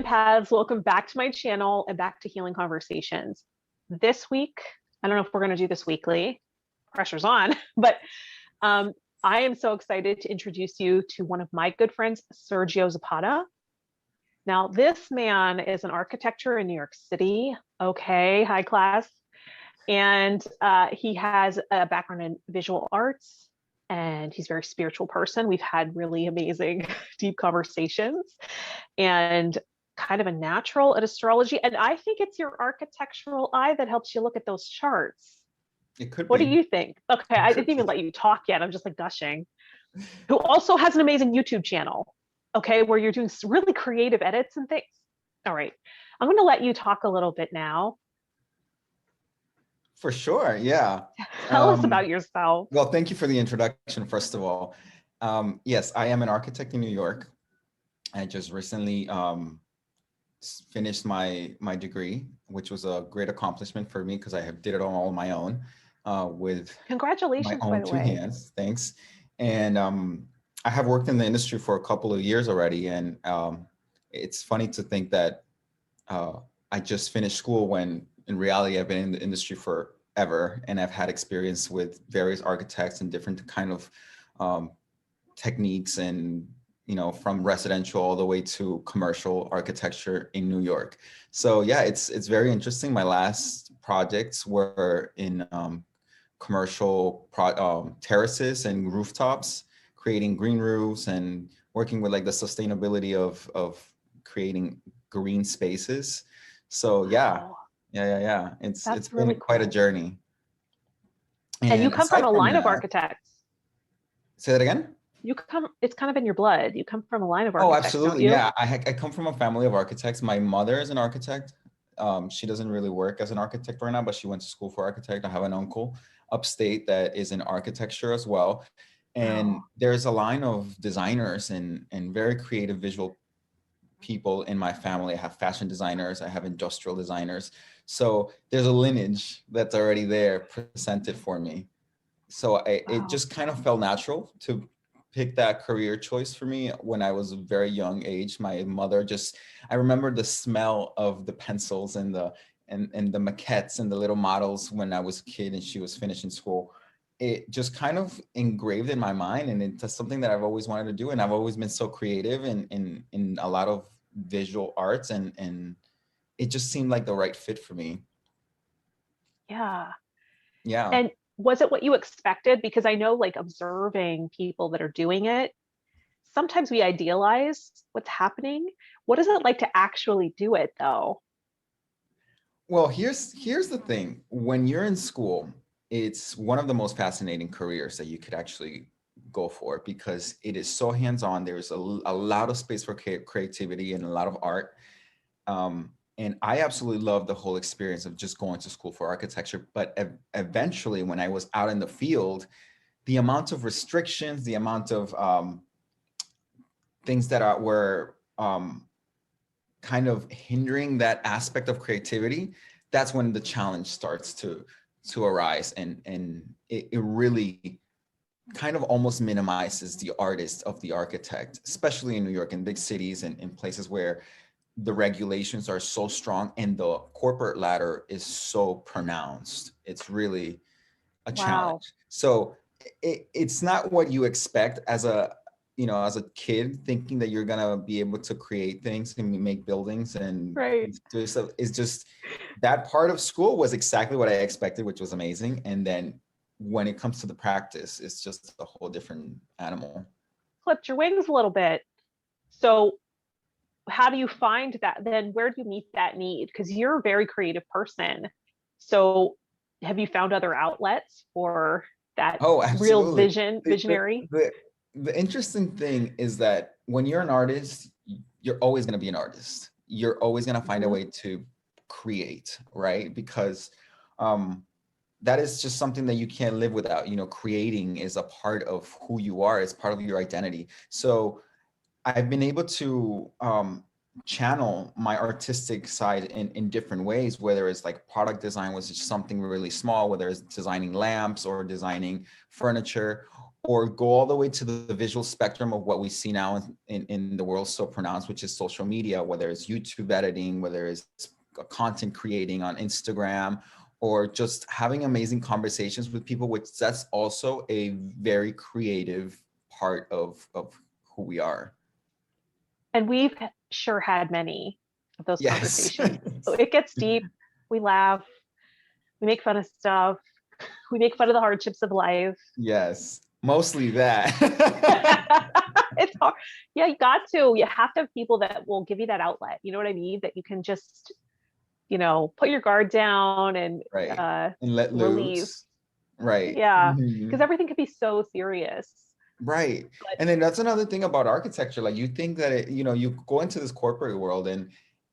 Empaths, welcome back to my channel and back to Healing Conversations. This week, I don't know if we're going to do this weekly, pressure's on, but I am so excited to introduce you to one of my good friends, Sergio Zapata. Now, this man is an architecture in New York City, okay, high class, and he has a background in visual arts, and he's a very spiritual person. We've had really amazing, deep conversations, and kind of a natural at astrology. And I think it's your architectural eye that helps you look at those charts. It could be. What do you think? Okay, I didn't even let you talk yet. I'm just like gushing. Who also has an amazing YouTube channel, okay, where you're doing really creative edits and things. All right, I'm going to let you talk a little bit now. For sure, yeah. Tell us about yourself. Well, thank you for the introduction, first of all. Yes, I am an architect in New York. I just recently finished my degree, which was a great accomplishment for me because I did it all on my own with Congratulations, my own two hands. Thanks. And I have worked in the industry for a couple of years already, and it's funny to think that I just finished school when in reality I've been in the industry forever, and I've had experience with various architects and different kind of techniques, and from residential all the way to commercial architecture in New York. So yeah, it's very interesting. My last projects were in commercial terraces and rooftops, creating green roofs and working with like the sustainability of creating green spaces. So yeah, it's really been quite a journey. And you come from a line of architects. Say that again? It's kind of in your blood. You come from a line of architects. Oh, absolutely. Yeah, I come from a family of architects. My mother is an architect. She doesn't really work as an architect right now, but she went to school for architect. I have an uncle upstate that is in architecture as well. And there's a line of designers and very creative visual people in my family. I have fashion designers, I have industrial designers. So there's a lineage that's already there presented for me. So it just kind of felt natural to pick that career choice for me when I was a very young age. My mother I remember the smell of the pencils and the maquettes and the little models when I was a kid and she was finishing school. It just kind of engraved in my mind, and it's something that I've always wanted to do. And I've always been so creative in a lot of visual arts, and it just seemed like the right fit for me. Yeah. Yeah. And was it what you expected? Because I know, like, observing people that are doing it, sometimes we idealize what's happening. What is it like to actually do it, though? Well, here's the thing. When you're in school, it's one of the most fascinating careers that you could actually go for because it is so hands-on. There's a lot of space for creativity and a lot of art. And I absolutely love the whole experience of just going to school for architecture. But eventually, when I was out in the field, the amount of restrictions, the amount of things that were kind of hindering that aspect of creativity, that's when the challenge starts to arise. And it really kind of almost minimizes the artist of the architect, especially in New York and big cities and in places where the regulations are so strong and the corporate ladder is so pronounced. It's really a challenge. So it's not what you expect as a kid, thinking that you're gonna be able to create things and make buildings and do stuff. It's just that part of school was exactly what I expected, which was amazing. And then when it comes to the practice, it's just a whole different animal. Clipped your wings a little bit. So how do you find that then? Where do you meet that need? Because you're a very creative person. So have you found other outlets for that real visionary? The interesting thing is that when you're an artist, you're always going to be an artist. You're always going to find a way to create, right? Because that is just something that you can't live without. Creating is a part of who you are. It's part of your identity. So I've been able to channel my artistic side in different ways, whether it's like product design was just something really small, whether it's designing lamps or designing furniture, or go all the way to the visual spectrum of what we see now in the world so pronounced, which is social media, whether it's YouTube editing, whether it's content creating on Instagram, or just having amazing conversations with people, which that's also a very creative part of who we are. And we've sure had many of those Yes. conversations. So it gets deep. We laugh, we make fun of stuff, we make fun of the hardships of life. Yes, mostly that. It's hard. Yeah, you got to. You have to have people that will give you that outlet. You know what I mean? That you can just, put your guard down and Right. And let relieve. loose. Right. Yeah, because Mhm. everything could be so serious. Right. But And then that's another thing about architecture. Like you think that you go into this corporate world and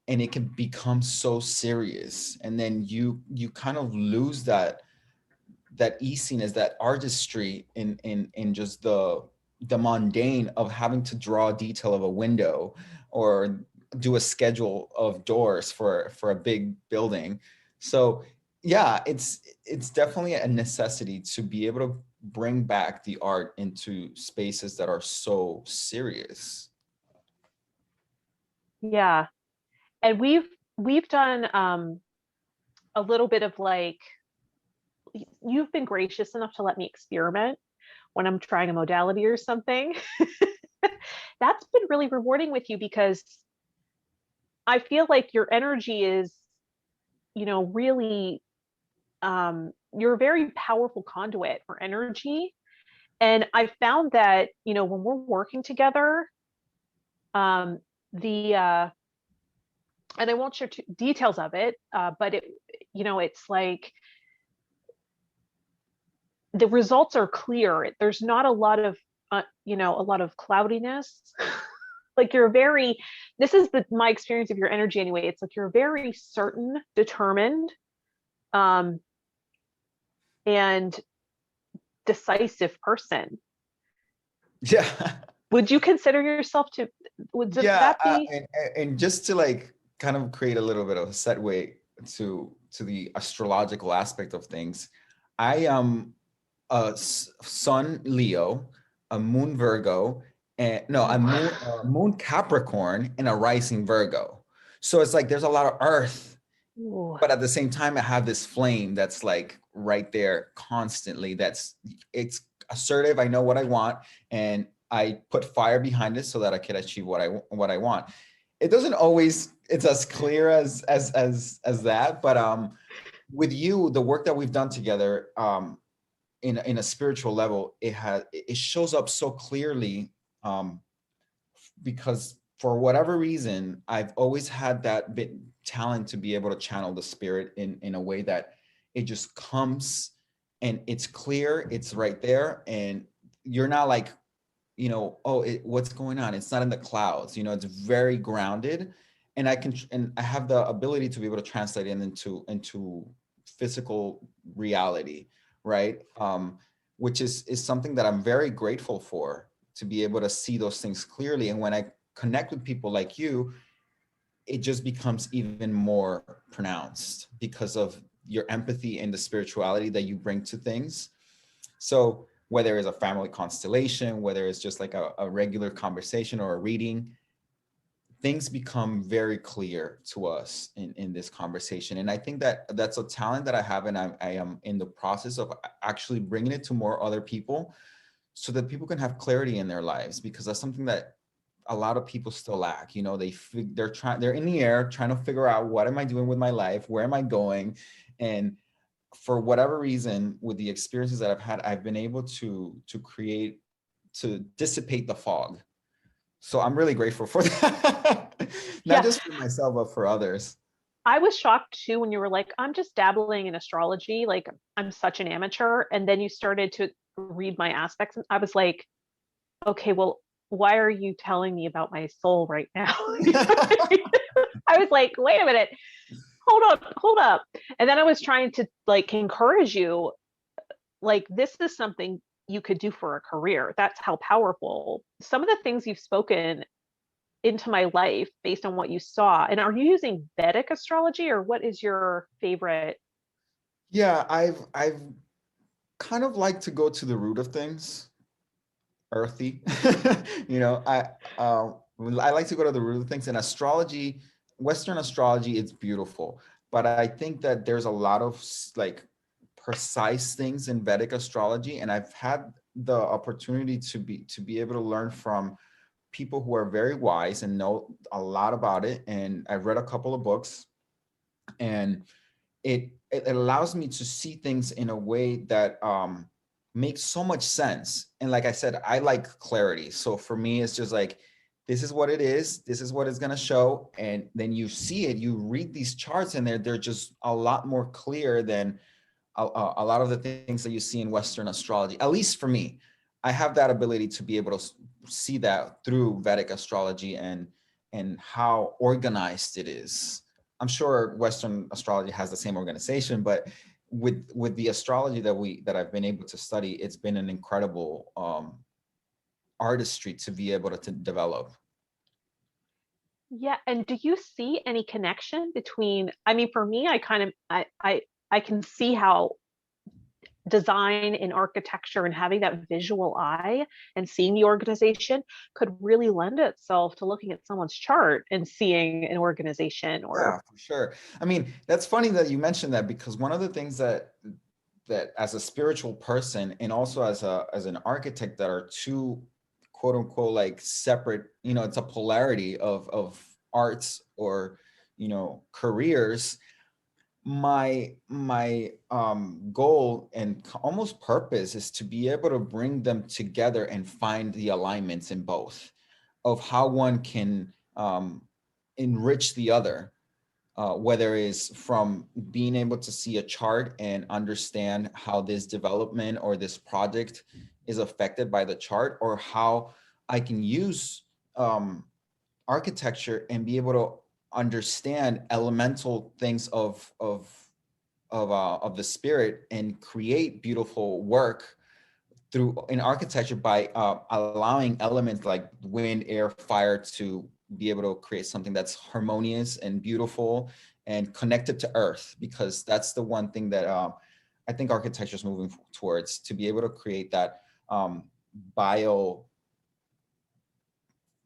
it can become so serious. And then you kind of lose that easiness, that artistry in just the mundane of having to draw a detail of a window or do a schedule of doors for a big building. So yeah, it's definitely a necessity to be able to bring back the art into spaces that are so serious. yeah, and we've done a little bit of like, you've been gracious enough to let me experiment when I'm trying a modality or something. That's been really rewarding with you because I feel like your energy is, really, you're a very powerful conduit for energy. And I found that, when we're working together, um, the, and I won't share details of it, but it's like the results are clear. There's not a lot of, a lot of cloudiness. Like this is my experience of your energy anyway. It's like you're a very certain, determined, um, and decisive person. Yeah. Would you consider yourself to, would Yeah, that be? and just to like kind of create a little bit of a segue to the astrological aspect of things, I am a sun Leo, a moon Virgo, and no, a moon Capricorn, and a rising Virgo. So it's like there's a lot of earth, Ooh. but at the same time, I have this flame that's like right there constantly. It's assertive. I know what I want, and I put fire behind it so that I can achieve what I want. It doesn't always. It's as clear as that, but with you, the work that we've done together, in a spiritual level, it shows up so clearly, um, because for whatever reason, I've always had that bit talent to be able to channel the spirit in a way that it just comes and it's clear, it's right there, and you're not like, oh, what's going on? It's not in the clouds, it's very grounded, and I have the ability to be able to translate it into physical reality, right? Which is something that I'm very grateful for, to be able to see those things clearly. And when I connect with people like you, it just becomes even more pronounced because of your empathy and the spirituality that you bring to things. So whether it's a family constellation, whether it's just like a regular conversation or a reading, things become very clear to us in this conversation. And I think that that's a talent that I have, and I am in the process of actually bringing it to more other people so that people can have clarity in their lives, because that's something that a lot of people still lack. They're in the air trying to figure out, what am I doing with my life? Where am I going? And for whatever reason, with the experiences that I've had, I've been able to dissipate the fog. So I'm really grateful for that. Not Yeah, just for myself, but for others. I was shocked too when you were like, I'm just dabbling in astrology. Like, I'm such an amateur. And then you started to read my aspects. And I was like, okay, well, why are you telling me about my soul right now? I was like, wait a minute, hold up. And then I was trying to like encourage you, like, this is something you could do for a career. That's how powerful some of the things you've spoken into my life based on what you saw. And are you using Vedic astrology, or what is your favorite? Yeah, I've kind of like to go to the root of things. earthy. You know, I like to go to the root of things. In astrology, Western astrology, it's beautiful, but I think that there's a lot of like precise things in Vedic astrology, and I've had the opportunity to be able to learn from people who are very wise and know a lot about it. And I've read a couple of books, and it allows me to see things in a way that makes so much sense. And like I said, I like clarity. So for me, it's just like, this is what it is. This is what it's going to show. And then you see it, you read these charts, and they're just a lot more clear than a lot of the things that you see in Western astrology. At least for me, I have that ability to be able to see that through Vedic astrology and how organized it is. I'm sure Western astrology has the same organization, but with the astrology that I've been able to study, it's been an incredible artistry to be able to develop. Yeah, and do you see any connection between, I mean, for me, I kind of I can see how design and architecture and having that visual eye and seeing the organization could really lend itself to looking at someone's chart and seeing an organization Yeah, or for sure. I mean, that's funny that you mentioned that, because one of the things that as a spiritual person and also as an architect, that are two quote unquote like separate, you know, it's a polarity of arts or, you know, careers. My goal and almost purpose is to be able to bring them together and find the alignments in both, of how one can enrich the other, whether it's from being able to see a chart and understand how this development or this project is affected by the chart, or how I can use architecture and be able to understand elemental things of the spirit and create beautiful work through in architecture by allowing elements like wind, air, fire to be able to create something that's harmonious and beautiful and connected to earth, because that's the one thing that I think architecture is moving towards, to be able to create that bio,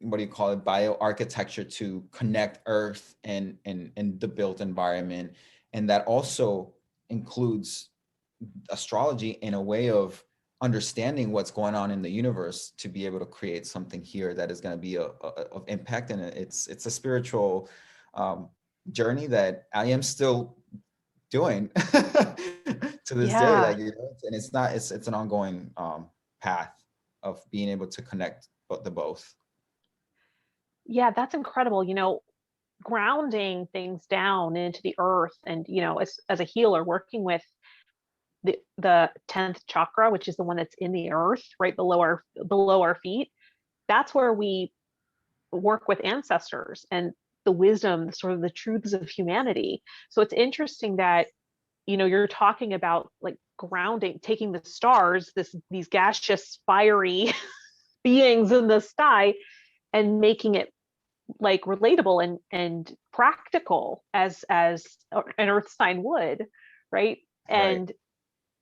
what do you call it, bio architecture to connect earth and the built environment. And that also includes astrology in a way of understanding what's going on in the universe, to be able to create something here that is going to be of impact. And it's a spiritual journey that I am still doing to this day. yeah. Like, you know, and it's not, it's an ongoing path of being able to connect the both. Yeah, that's incredible. You know, grounding things down into the earth and, you know, as a healer working with the 10th chakra, which is the one that's in the earth, right below our feet. That's where we work with ancestors and the wisdom, sort of the truths of humanity. So it's interesting that, you know, you're talking about like grounding, taking the stars, these gaseous, fiery beings in the sky, and making it like relatable and practical as an earth sign would, right? Right.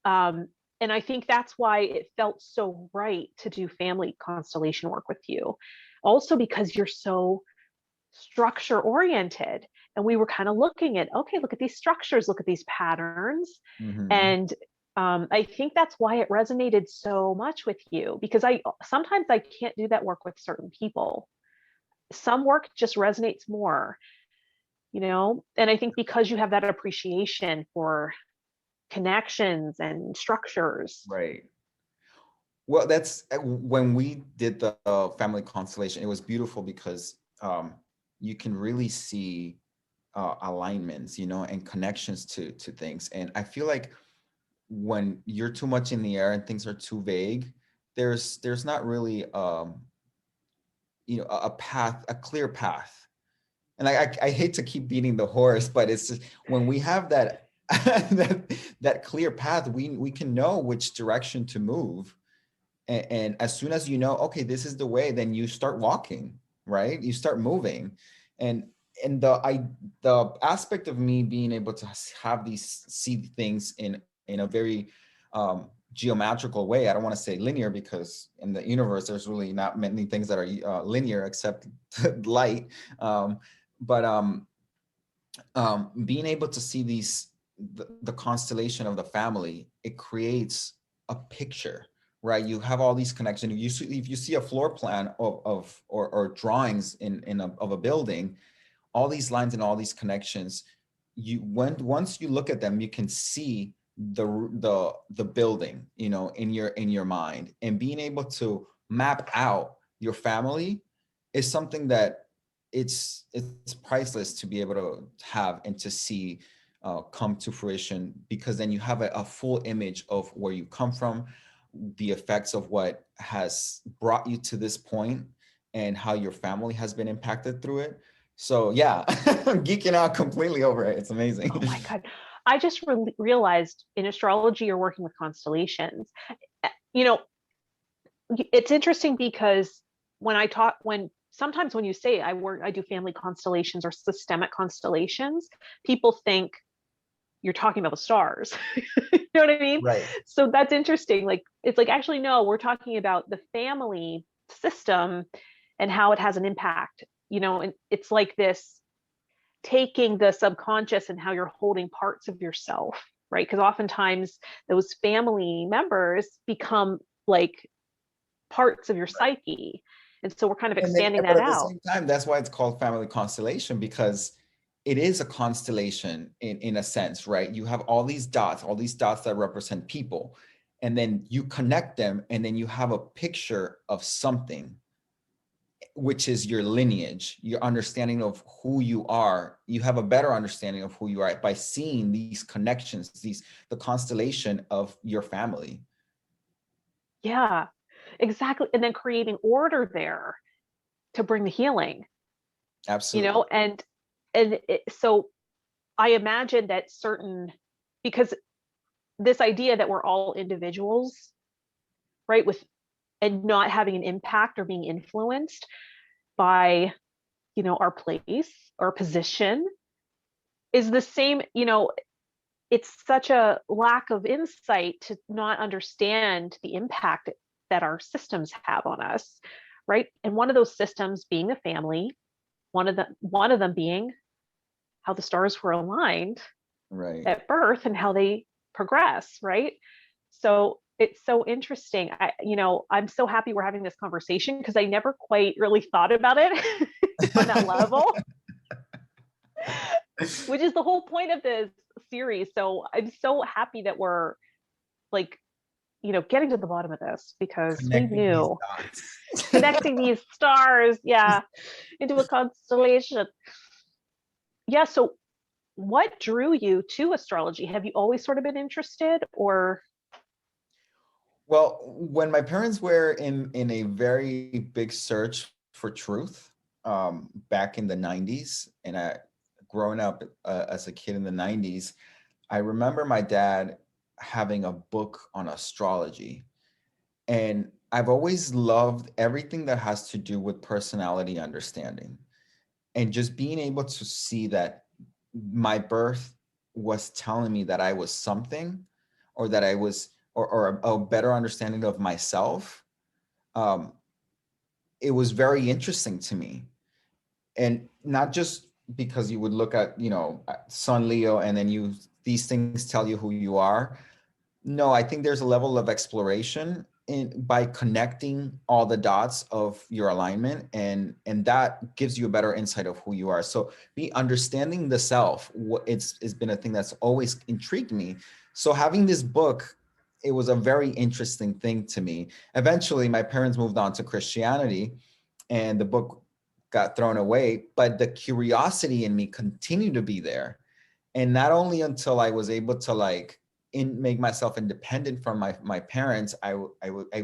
Um and I think that's why it felt so right to do family constellation work with you, also because you're so structure oriented. And we were kind of looking at, okay, look at these structures, look at these patterns. Mm-hmm. And I think that's why it resonated so much with you, because I sometimes I can't do that work with certain people. Some work just resonates more, you know. And I think because you have that appreciation for connections and structures. Right. Well, that's when we did the family constellation. It was beautiful because you can really see alignments, you know, and connections to things. And I feel like when you're too much in the air and things are too vague, there's not really you know, a path, a clear path. And I hate to keep beating the horse, but it's just when we have that that clear path, we can know which direction to move. And as soon as you know, okay, this is the way, then you start walking, right? You start moving. And and the aspect of me being able to have these see things in a very geometrical way. I don't want to say linear, because in the universe there's really not many things that are linear except light. But being able to see the constellation of the family, it creates a picture, right? You have all these connections. If you see a floor plan or drawings of a building, all these lines and all these connections, once you look at them, you can see the building, in your mind. And being able to map out your family is something that it's priceless to be able to have and to see come to fruition, because then you have a full image of where you come from, the effects of what has brought you to this point, and how your family has been impacted through it. So yeah, I'm geeking out completely over it. It's amazing. Oh my God. I just realized in astrology, you're working with constellations. You know, it's interesting because sometimes when you say I do family constellations or systemic constellations, people think you're talking about the stars. You know what I mean? Right. So that's interesting. Like, it's like, actually, no, we're talking about the family system and how it has an impact, and it's like this taking the subconscious and how you're holding parts of yourself, right? Because oftentimes those family members become like parts of your psyche. And so we're kind of expanding But that at the out. same time, that's why it's called family constellation, because it is a constellation in a sense, right? You have all these dots that represent people, and then you connect them, and then you have a picture of something, which is your lineage, your understanding of who you are. You have a better understanding of who you are by seeing these connections, the constellation of your family. Yeah, exactly. And then creating order there to bring the healing, Absolutely. so I imagine that because this idea that we're all individuals, right, and not having an impact or being influenced by, our place or position is the same, it's such a lack of insight to not understand the impact that our systems have on us, right? And one of those systems being the family, one of them being how the stars were aligned Right. at birth and how they progress, right? So it's so interesting. I'm so happy we're having this conversation because I never quite really thought about it on that level, which is the whole point of this series. So I'm so happy that we're like, getting to the bottom of this, because we Connecting these knew dots. connecting these stars, yeah, into a constellation. Yeah. So what drew you to astrology? Have you always sort of been interested, or? Well, when my parents were in a very big search for truth, back in the 90s, and growing up as a kid in the 90s, I remember my dad having a book on astrology. And I've always loved everything that has to do with personality understanding, and just being able to see that my birth was telling me that I was something, or that I was, or a better understanding of myself. Um, it was very interesting to me. And not just because you would look at, Sun Leo, and then these things tell you who you are. No, I think there's a level of exploration by connecting all the dots of your alignment, and that gives you a better insight of who you are. So be understanding the self. It's been a thing that's always intrigued me. So having this book, it was a very interesting thing to me. Eventually, my parents moved on to Christianity, and the book got thrown away, but the curiosity in me continued to be there. And not only until I was able to make myself independent from my parents, I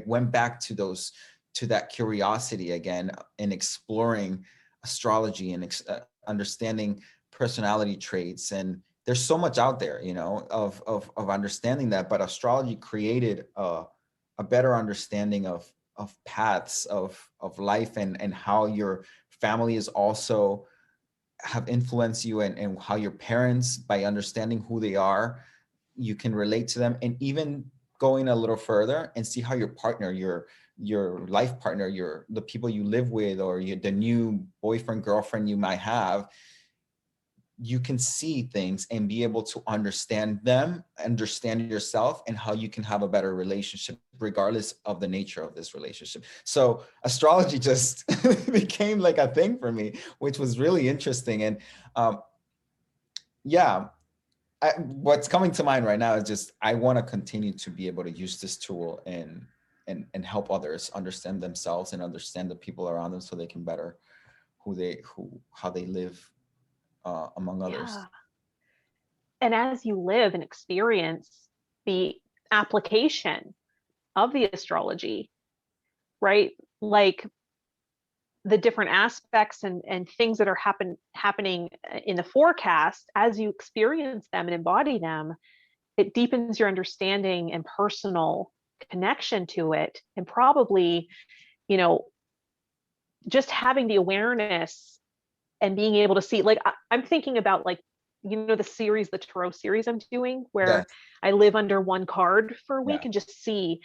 went back to that curiosity again, in exploring astrology and understanding personality traits. And there's so much out there, of understanding that. But astrology created a better understanding of paths of life, and how your family is also have influenced you, and how your parents, by understanding who they are, you can relate to them, and even going a little further and see how your partner, your life partner, the people you live with, or the new boyfriend, girlfriend you might have, you can see things and be able to understand them, understand yourself, and how you can have a better relationship regardless of the nature of this relationship. So astrology just became like a thing for me, which was really interesting. And yeah, what's coming to mind right now is just, I want to continue to be able to use this tool and help others understand themselves and understand the people around them, so they can better how they live among others. Yeah. And as you live and experience the application of the astrology, right? Like the different aspects and things that are happening in the forecast, as you experience them and embody them, it deepens your understanding and personal connection to it. And probably, you know, just having the awareness and being able to see, like, I'm thinking about, like, you know, the tarot series I'm doing, Yes. where I live under one card for a week Yeah. and just see.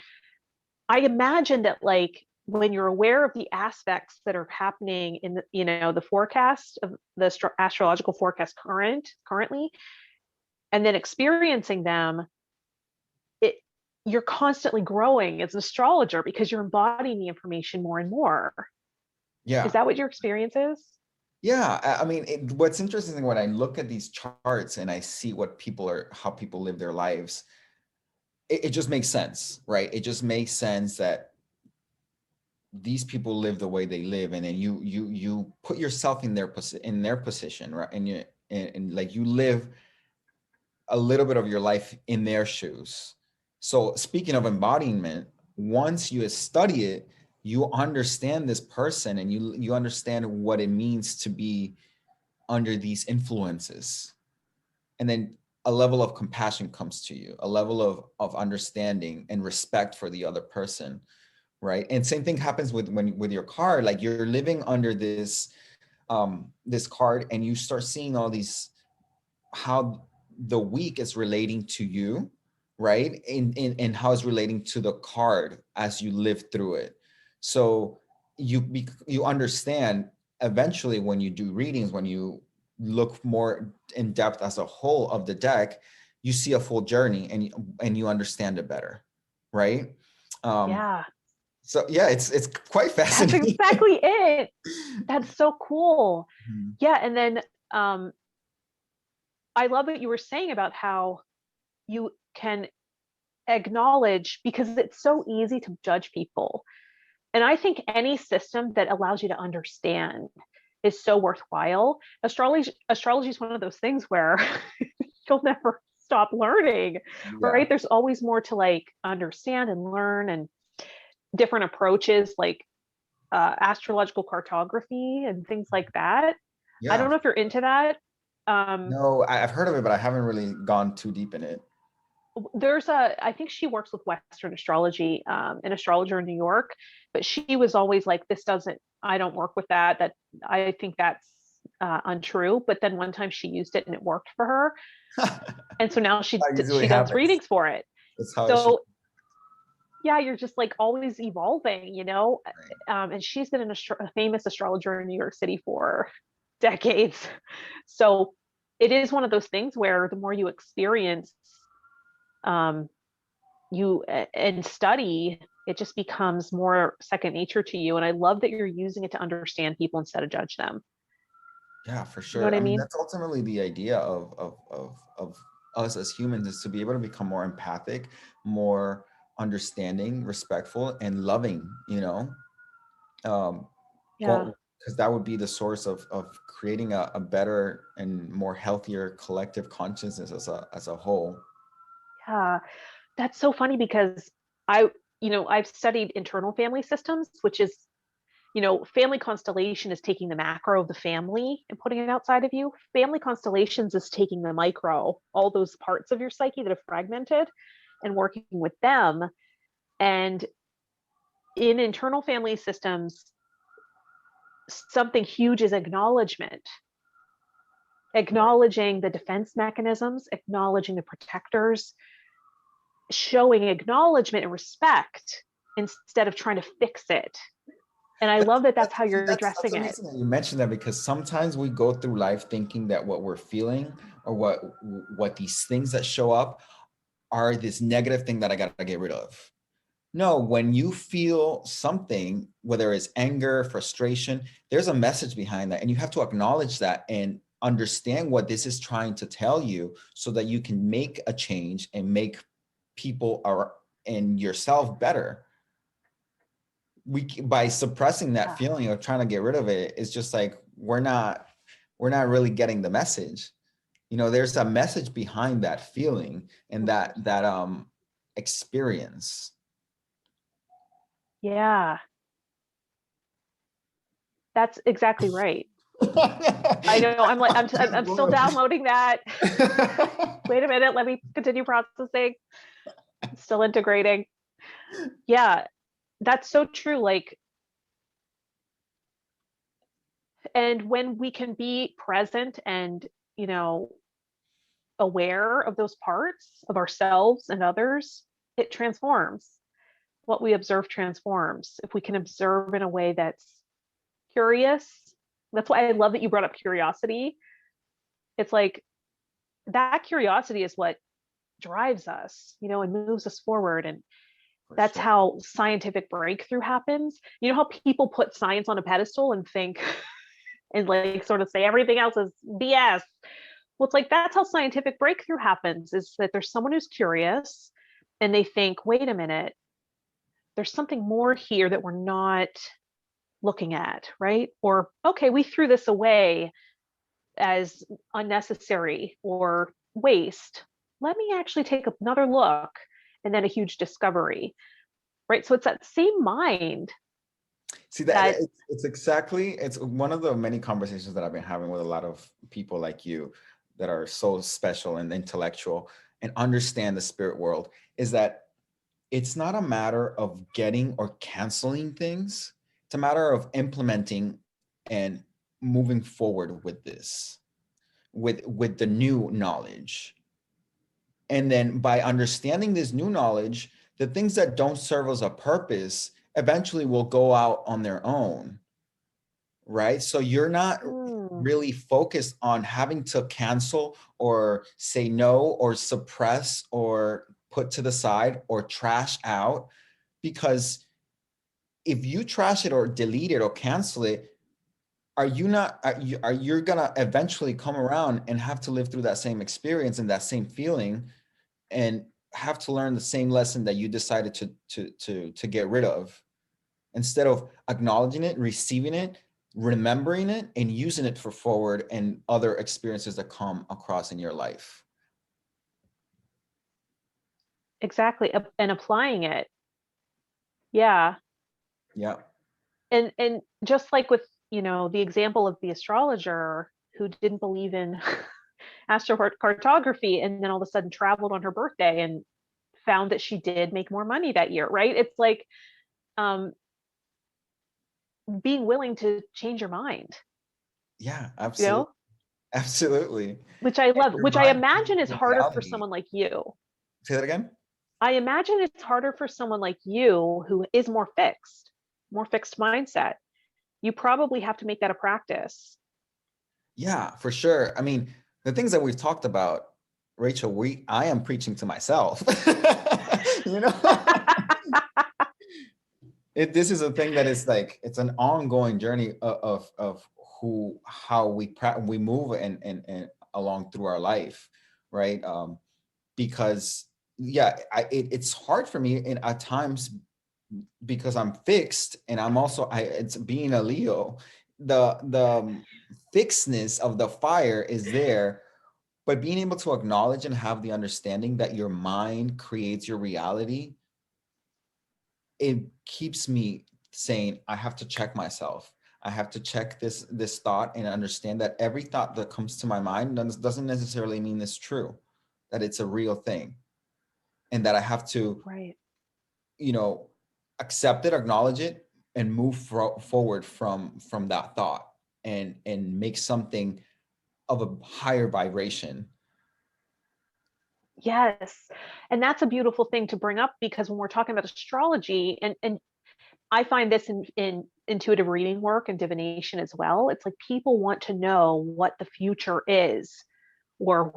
I imagine that, like, when you're aware of the aspects that are happening in the, you know, the forecast of the astrological forecast currently, and then experiencing them, it you're constantly growing as an astrologer because you're embodying the information more and more. Is Yeah. that what your experience is? Yeah, I mean, what's interesting when I look at these charts and I see how people live their lives, it just makes sense, right? It just makes sense that these people live the way they live, and then you put yourself in their position, right? And like, you live a little bit of your life in their shoes. So speaking of embodiment, once you study it, you understand this person, and you understand what it means to be under these influences. And then a level of compassion comes to you, a level of understanding and respect for the other person, right? And same thing happens with your card. Like, you're living under this card, and you start seeing all these, how the week is relating to you, right? And how it's relating to the card as you live through it. So you understand eventually, when you do readings, when you look more in depth as a whole of the deck, you see a full journey, and you understand it better, right? Um, Yeah, so yeah, it's quite that's fascinating. exactly it. That's so cool. Mhm. Yeah, and then I love what you were saying about how you can acknowledge, because it's so easy to judge people. And I think any system that allows you to understand is so worthwhile. Astrology is one of those things where you'll never stop learning, Yeah, right? There's always more to, like, understand and learn, and different approaches, like astrological cartography and things like that. I yeah. don't know if you're into that. Um, No, I've heard of it, but I haven't really gone too deep in it. I think she works with Western astrology, an astrologer in New York, but she was always like, I don't work with that. I think that's untrue. But then one time she used it and it worked for her. And so now That usually she does happens. readings for it. That's how it should So yeah, you're just, like, always evolving, you know? be. And she's been a famous astrologer in New York City for decades. So it is one of those things where the more you experience, um, and study, it just becomes more second nature to you. And I love that you're using it to understand people instead of judge them. Yeah, for You know what sure. I I mean, mean? that's ultimately the idea of us as humans, is to be able to become more empathic, more understanding, respectful, and loving, um, Yeah. because that would be the source of creating a better and more healthier collective consciousness as a whole. Yeah. That's so funny because I, I've studied internal family systems, which is, family constellation is taking the macro of the family and putting it outside of you. Family constellations is taking the micro, all those parts of your psyche that have fragmented, and working with them. And in internal family systems, something huge is acknowledgement, Right. acknowledging the defense mechanisms, acknowledging the protectors, showing acknowledgement and respect instead of trying to fix it. And I love that that's how you're That's addressing it. amazing that you mentioned that, because sometimes we go through life thinking that what we're feeling or what these things that show up are this negative thing that I got to get rid of. No, when you feel something, whether it's anger, frustration, there's a message behind that. And you have to acknowledge that and understand what this is trying to tell you so that you can make a change and make people and yourself better. By suppressing that feeling or trying to get rid of it, it's just like we're not really getting the message. You know, there's a message behind that feeling and that experience. Yeah, that's exactly right. I know. I'm like, I'm still downloading that. Wait a minute, let me continue processing. Still integrating. Yeah, that's so true. Like, and when we can be present and, you know, aware of those parts of ourselves and others, it transforms. What we observe transforms. If we can observe in a way that's curious, that's why I love that you brought up curiosity. It's like that curiosity is what drives us, you know, and moves us forward. And that's how scientific breakthrough happens. You know how people put science on a pedestal and think and like sort of say everything else is BS. Well, it's like that's how scientific breakthrough happens, is that there's someone who's curious and they think, wait a minute, there's something more here that we're not looking at, right? Or, okay, we threw this away as unnecessary or waste. Let me actually take another look, and then a huge discovery, right? So it's that same mind. See that it's one of the many conversations that I've been having with a lot of people like you that are so special and intellectual and understand the spirit world, is that it's not a matter of getting or canceling things. It's a matter of implementing and moving forward with this, with the new knowledge. And then by understanding this new knowledge, the things that don't serve as a purpose eventually will go out on their own, right? So you're not really focused on having to cancel or say no or suppress or put to the side or trash out, because if you trash it or delete it or cancel it, are you gonna eventually come around and have to live through that same experience and that same feeling and have to learn the same lesson that you decided to get rid of, instead of acknowledging it, receiving it, remembering it, and using it for forward and other experiences that come across in your life. Exactly. And applying it. Yeah. Yeah. And just like with, you know, the example of the astrologer who didn't believe in astrocartography and then all of a sudden traveled on her birthday and found that she did make more money that year, right? It's like being willing to change your mind. Yeah, You absolutely. know, Absolutely. which I love, Your which I mind imagine is creates harder for reality. someone like you. Say that again? I imagine it's harder for someone like you who is more fixed mindset. You probably have to make that a practice. Yeah, for sure. I mean, the things that we've talked about, Rachel, I am preaching to myself. You know? This is a thing that is like, it's an ongoing journey of how we move and along through our life, right? Because yeah, it's hard for me at times because I'm fixed, and I'm also it's being a Leo, the fixedness of the fire is there, but being able to acknowledge and have the understanding that your mind creates your reality, it keeps me saying, I have to check myself. I have to check this thought and understand that every thought that comes to my mind doesn't necessarily mean it's true, that it's a real thing, and that I have to, Right. you know, accept it, acknowledge it, and move forward from that thought and make something of a higher vibration. Yes. And that's a beautiful thing to bring up, because when we're talking about astrology, and I find this in intuitive reading work and divination as well, it's like people want to know what the future is, or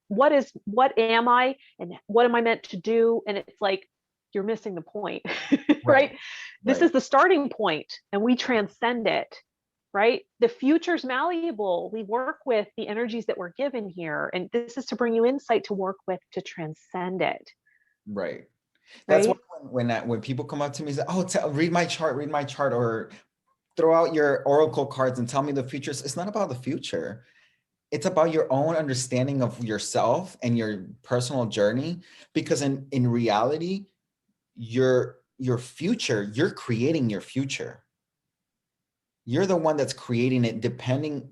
what am I and what am I meant to do? And it's like, you're missing the point, Right, right? This right, is the starting point and we transcend it, right? The future's malleable. We work with the energies that we're given here. And this is to bring you insight to work with to transcend it, right. That's why right? when people come up to me and say, "Oh, read my chart," or throw out your oracle cards and tell me the future. It's not about the future. It's about your own understanding of yourself and your personal journey. Because in reality, your future, you're creating your future. You're the one that's creating it, depending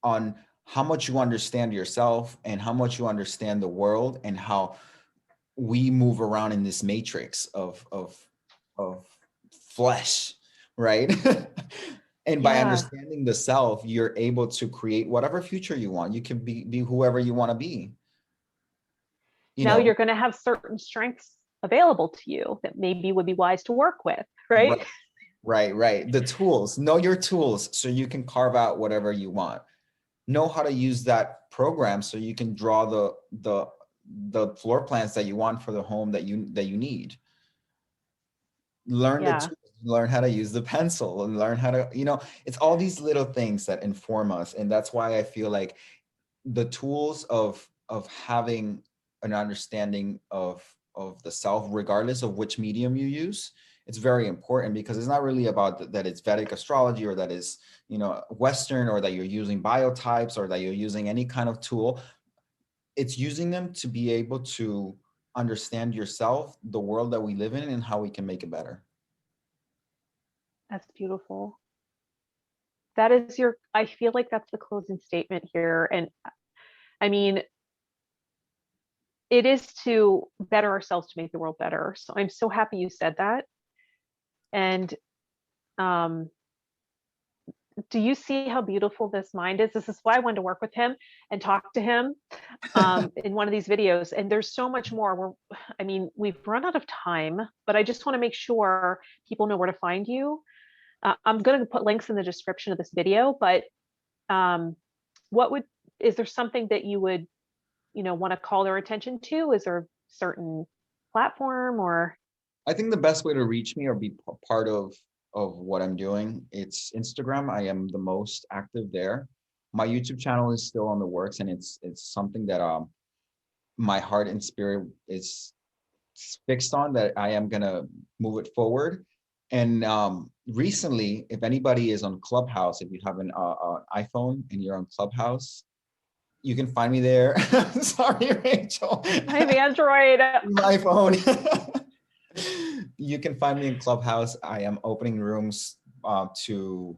on how much you understand yourself and how much you understand the world and how we move around in this matrix of flesh, right? And by Yeah. understanding the self, you're able to create whatever future you want. You can be whoever you want to be, you Now know. you're going to have certain strengths available to you that maybe would be wise to work with, right? Right, right. The tools, know your tools so you can carve out whatever you want. Know how to use that program so you can draw the floor plans that you want for the home that you need. Learn the Yeah. tools, learn how to use the pencil, and learn how to, it's all these little things that inform us. And that's why I feel like the tools of having an understanding of the self, regardless of which medium you use, it's very important, because it's not really about that it's Vedic astrology, or that is, Western, or that you're using biotypes, or that you're using any kind of tool. It's using them to be able to understand yourself, the world that we live in, and how we can make it better. That's beautiful. That is I feel like that's the closing statement here. And I mean, it is to better ourselves to make the world better. So I'm so happy you said that. And um, do you see how beautiful this mind is? This is why I wanted to work with him and talk to him in one of these videos. And there's so much more. I mean, we've run out of time, but I just want to make sure people know where to find you. I'm going to put links in the description of this video, but um, is there something that you would, want to call their attention to? Is there a certain platform or? I think the best way to reach me or be part of what I'm doing, it's Instagram. I am the most active there. My YouTube channel is still on the works, and it's something that my heart and spirit is fixed on, that I am gonna move it forward. And recently, if anybody is on Clubhouse, if you have an iPhone and you're on Clubhouse, you can find me there. Sorry, Rachel. I have Android. My phone. You can find me in Clubhouse. I am opening rooms to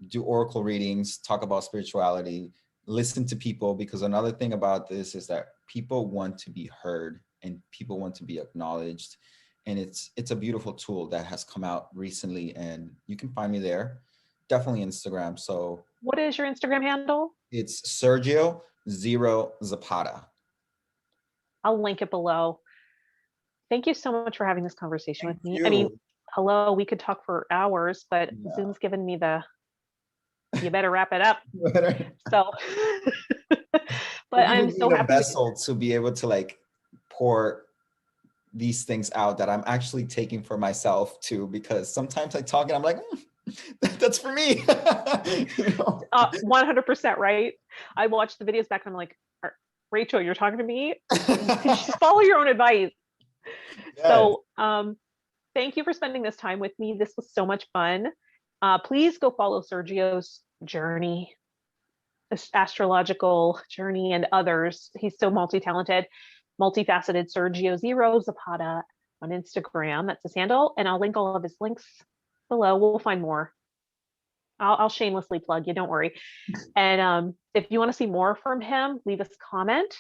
do oracle readings, talk about spirituality, listen to people, because another thing about this is that people want to be heard and people want to be acknowledged. And it's a beautiful tool that has come out recently, and you can find me there. Definitely Instagram. So What is your Instagram handle? it's Sergio Zapata. I'll link it below. Thank you so much for having this conversation Thank with me. I mean, you. hello, we could talk for hours, but Yeah. Zoom's given me you better wrap it up. So, but Maybe we I'm so need a happy. vessel to be able to like pour these things out that I'm actually taking for myself too, because sometimes I talk and I'm like, that's for me. 100% right. I watched the videos back and I'm like, Rachel, you're talking to me? Just follow your own advice. Yes. So, thank you for spending this time with me. This was so much fun. Please go follow Sergio's journey, astrological journey, and others. He's so multi-talented, multifaceted. Sergio Zero Zapata on Instagram. That's his handle. And I'll link all of his links below. We'll find more. I'll shamelessly plug you, don't worry. And if you want to see more from him, leave us a comment.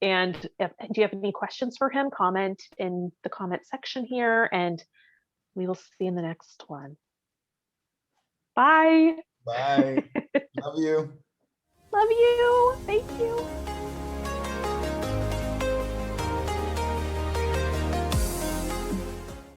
And do you have any questions for him? Comment in the comment section here, and we will see you in the next one. Bye. Bye. Love you. Love you. Thank you.